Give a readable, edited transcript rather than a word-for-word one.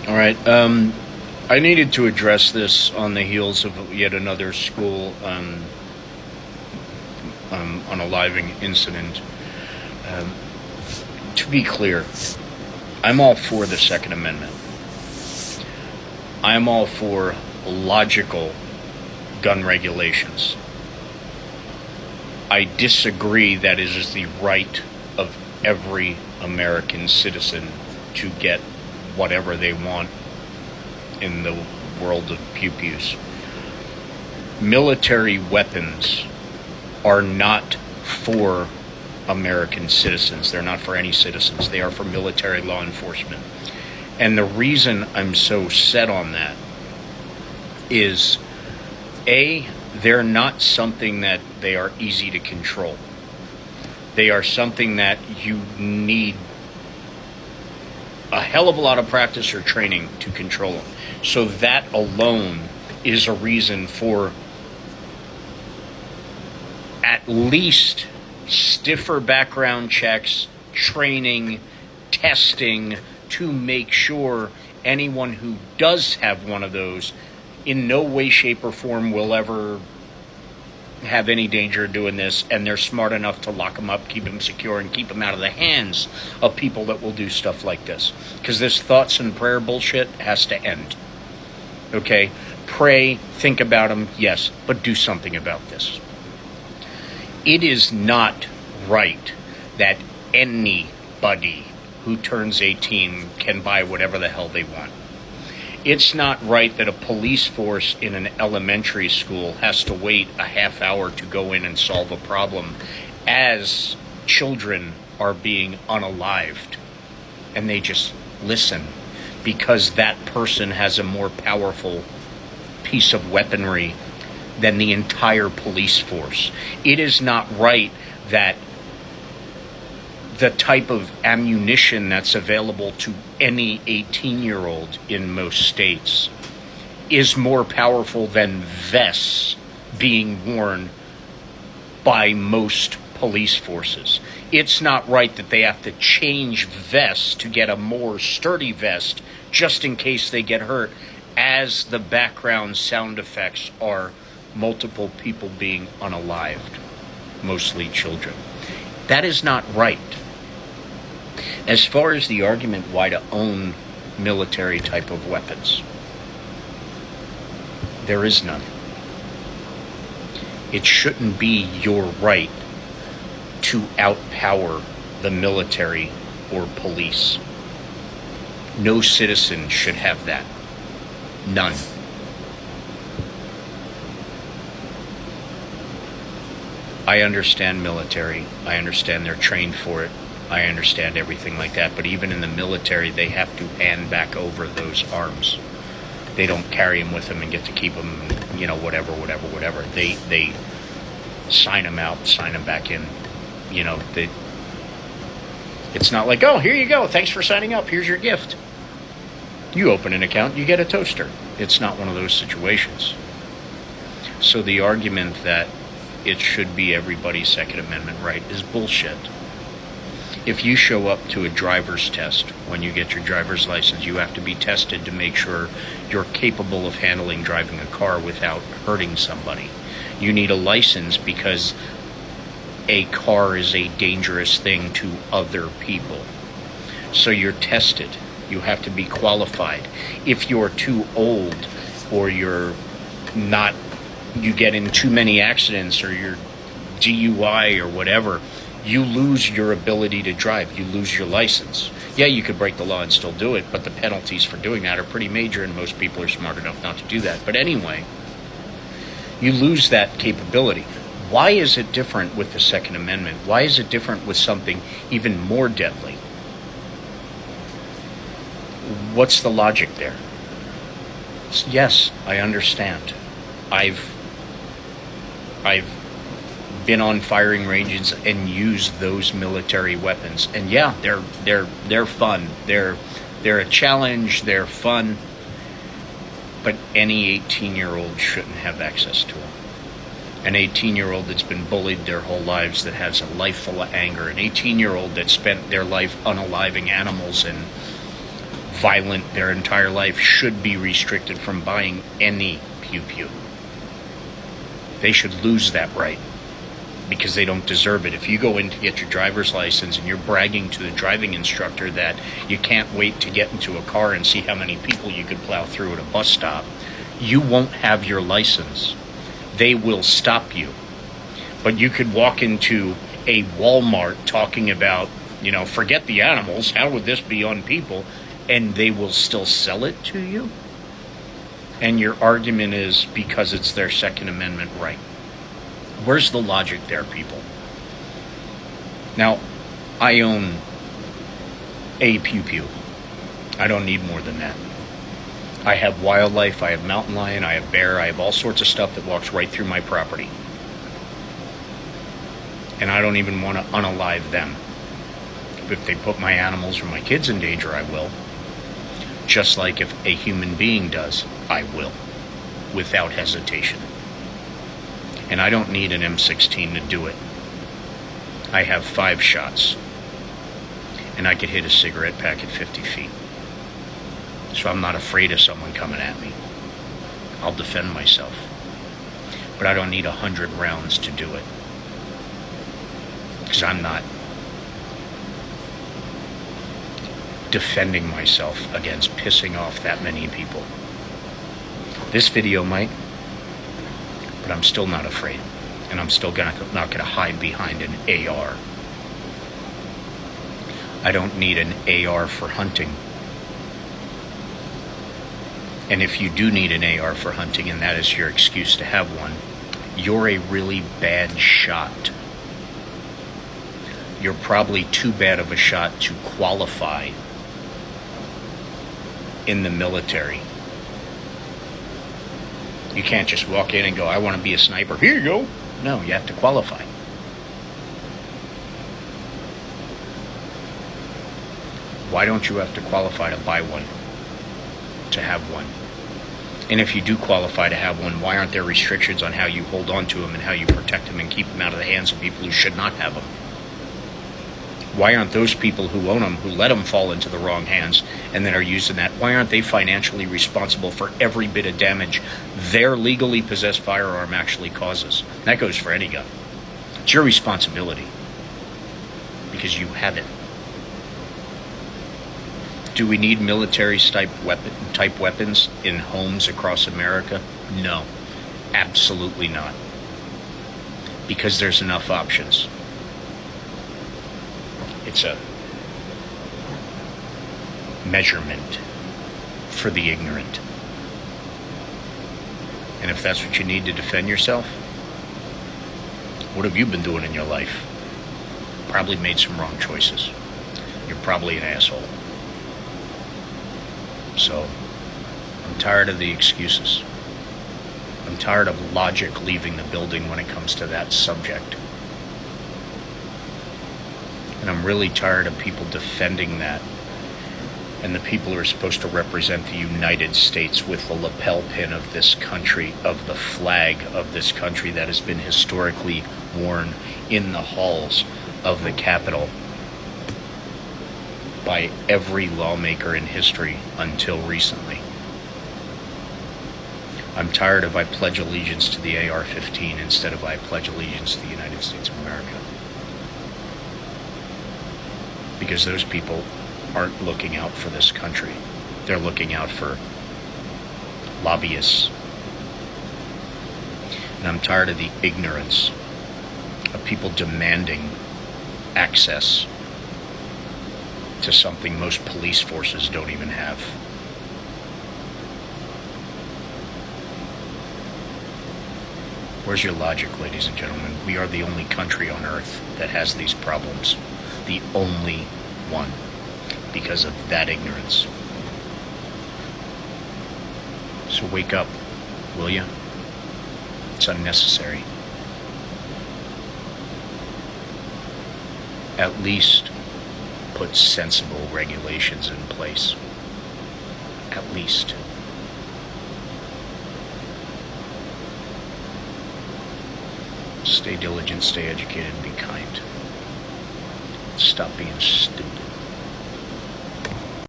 All right. I needed to address this on the heels of yet another school unaliving incident. Um, to be clear, I'm all for the Second Amendment. I'm all for logical gun regulations. I disagree that it is the right of every American citizen to get whatever they want in the world of pew-pews. Military weapons are not for American citizens. They're not for any citizens. They are for military law enforcement. And the reason I'm so set on that is, A, they're not something that they are easy to control. They are something that you need a hell of a lot of practice or training to control them. So that alone is a reason for at least stiffer background checks, training, testing to make sure anyone who does have one of those in no way, shape, or form will ever have any danger of doing this, and they're smart enough to lock them up, keep them secure, and keep them out of the hands of people that will do stuff like this. Because this thoughts and prayer bullshit has to end. Okay? Pray, think about them, yes, but do something about this. It is not right that anybody who turns 18 can buy whatever the hell they want. It's not right that a police force in an elementary school has to wait a half hour to go in and solve a problem as children are being unalived. And they just listen because that person has a more powerful piece of weaponry than the entire police force. It is not right that the type of ammunition that's available to any 18-year-old in most states is more powerful than vests being worn by most police forces. It's not right that they have to change vests to get a more sturdy vest just in case they get hurt, as the background sound effects are multiple people being unalived, mostly children. That is not right. As far as the argument why to own military type of weapons, there is none. It shouldn't be your right to outpower the military or police. No citizen should have that. None. I understand military. I understand they're trained for it. I understand everything like that. But even in the military, they have to hand back over those arms. They don't carry them with them and get to keep them, whatever. They sign them out, sign them back in. It's not like, oh, here you go. Thanks for signing up. Here's your gift. You open an account, you get a toaster. It's not one of those situations. So the argument that it should be everybody's Second Amendment right is bullshit. If you show up to a driver's test when you get your driver's license, you have to be tested to make sure you're capable of driving a car without hurting somebody. You need a license because a car is a dangerous thing to other people. So you're tested. You have to be qualified. If you're too old or you get in too many accidents or you're DUI or whatever, you lose your ability to drive. You lose your license. Yeah, you could break the law and still do it, but the penalties for doing that are pretty major, and most people are smart enough not to do that. But anyway, you lose that capability. Why is it different with the Second Amendment? Why is it different with something even more deadly? What's the logic there? Yes, I understand. I've been on firing ranges and used those military weapons, and yeah, they're fun. They're a challenge. They're fun. But any 18-year-old shouldn't have access to them. An 18-year-old that's been bullied their whole lives, that has a life full of anger, an 18-year-old that spent their life unaliving animals and violent their entire life should be restricted from buying any pew-pew. They should lose that right because they don't deserve it. If you go in to get your driver's license and you're bragging to the driving instructor that you can't wait to get into a car and see how many people you could plow through at a bus stop, you won't have your license. They will stop you. But you could walk into a Walmart talking about, forget the animals, how would this be on people? And they will still sell it to you. And your argument is because it's their Second Amendment right. Where's the logic there, people? Now, I own a pew-pew. I don't need more than that. I have wildlife, I have mountain lion, I have bear, I have all sorts of stuff that walks right through my property. And I don't even want to unalive them. If they put my animals or my kids in danger, I will. Just like if a human being does, I will, without hesitation. And I don't need an M16 to do it. I have 5 shots. And I could hit a cigarette pack at 50 feet. So I'm not afraid of someone coming at me. I'll defend myself. But I don't need 100 rounds to do it. Because I'm not defending myself against pissing off that many people. This video might, but I'm still not afraid. And I'm still not going to hide behind an AR. I don't need an AR for hunting. And if you do need an AR for hunting, and that is your excuse to have one, you're a really bad shot. You're probably too bad of a shot to qualify in the military. You can't just walk in and go, I want to be a sniper. Here you go. No, you have to qualify. Why don't you have to qualify to buy one? To have one? And if you do qualify to have one, why aren't there restrictions on how you hold on to them and how you protect them and keep them out of the hands of people who should not have them? Why aren't those people who own them, who let them fall into the wrong hands and then are using that, why aren't they financially responsible for every bit of damage their legally possessed firearm actually causes? And that goes for any gun. It's your responsibility because you have it. Do we need military-type weapons in homes across America? No, absolutely not. Because there's enough options. It's a measurement for the ignorant. And if that's what you need to defend yourself, what have you been doing in your life? Probably made some wrong choices. You're probably an asshole. So, I'm tired of the excuses. I'm tired of logic leaving the building when it comes to that subject. And I'm really tired of people defending that. And the people who are supposed to represent the United States with the lapel pin of this country, of the flag of this country that has been historically worn in the halls of the Capitol by every lawmaker in history until recently. I'm tired of I pledge allegiance to the AR-15 instead of I pledge allegiance to the United States of America. Because those people aren't looking out for this country. They're looking out for lobbyists. And I'm tired of the ignorance of people demanding access to something most police forces don't even have. Where's your logic, ladies and gentlemen? We are the only country on earth that has these problems. The only one. Because of that ignorance. So wake up, will you? It's unnecessary. At least put sensible regulations in place. At least. Stay diligent, stay educated, and be kind. Stop being stupid.